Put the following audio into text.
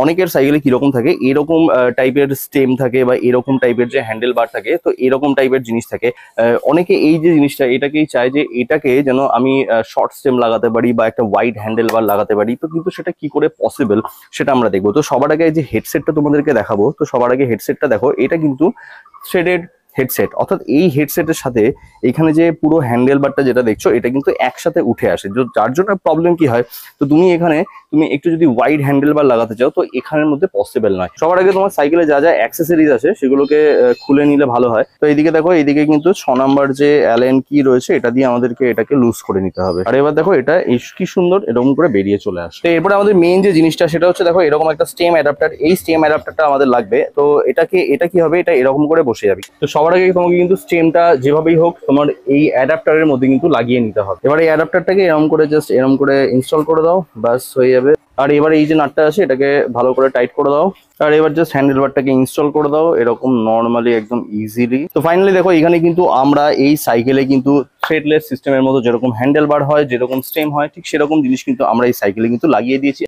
অনেকের সাইকেলে কিরকম থাকে, এরকম টাইপের স্টেম থাকে বা এরকম টাইপের যে হ্যান্ডেল বার থাকে, তো এরকম টাইপের জিনিস থাকে। অনেকে এই যে জিনিসটা এটাকেই চায় যে এটাকে যেন আমি শর্ট স্টেম লাগাতে পারি বা একটা ওয়াইড হ্যান্ডেল বার লাগাতে পারি। তো কিন্তু সেটা কি করে পসিবল সেটা আমরা দেখবো। তো সবার আগে যে হেডসেটটা তোমাদেরকে দেখাবো, তো সবার আগে হেডসেটটা দেখো, এটা কিন্তু থ্রেডেড হেডসেট, অর্থাৎ এই হেডসেটের সাথে এখানে যে পুরো হ্যান্ডেল বারটা যেটা দেখছো এটা কিন্তু একসাথে উঠে আসে। যার জন্য প্রবলেম কি হয়, তো তুমি এখানে তুমি একটু যদি ওয়াইড হ্যান্ডেল বার লাগাতে চাও তো এখানের মধ্যে পসিবল নয়। সবার আগে তোমার সাইকেলে যা যা অ্যাক্সেসরিজ আছে সেগুলোকে খুলে নিলে ভালো হয়। তো এইদিকে দেখো, এইদিকে কিন্তু 6 নাম্বার যে অ্যালেন কি রয়েছে এটা দিয়ে আমাদেরকে এটাকে লুজ করে নিতে হবে। আর এবার দেখো এটা কি সুন্দর এরকম করে বেরিয়ে চলে আসে। তো এরপরে আমাদের মেইন যে জিনিসটা সেটা হচ্ছে দেখো এরকম একটা স্টেম অ্যাডাপ্টার, এই স্টেম অ্যাডাপ্টারটা আমাদের লাগবে। তো এটা কি হবে, এটা এরকম করে বসে যাবে। তো সবার আগে তোমাকে কিন্তু স্টেমটা যেভাবেই হোক তোমার এই অ্যাডাপ্টারের মধ্যে কিন্তু লাগিয়ে নিতে হবে। এবার এই অ্যাডাপ্টারটাকে এরকম করে জাস্ট এরকম করে ইনস্টল করে দাও, বাস হয়ে যাবে। আর এবার এই যে নাটটা আছে এটাকে ভালো করে টাইট করে দাও। আর এবার জাস্ট হ্যান্ডেল বারটাকে ইনস্টল করে দাও এরকম নর্মালি একদম ইজিলি। তো ফাইনালি দেখো এখানে কিন্তু আমরা এই সাইকেলে কিন্তু থ্রেডলেস সিস্টেমের মতো যেরকম হ্যান্ডেল বার হয়, যেরকম স্টেম হয়, ঠিক সেরকম জিনিস কিন্তু আমরা এই সাইকেলে কিন্তু লাগিয়ে দিয়েছি।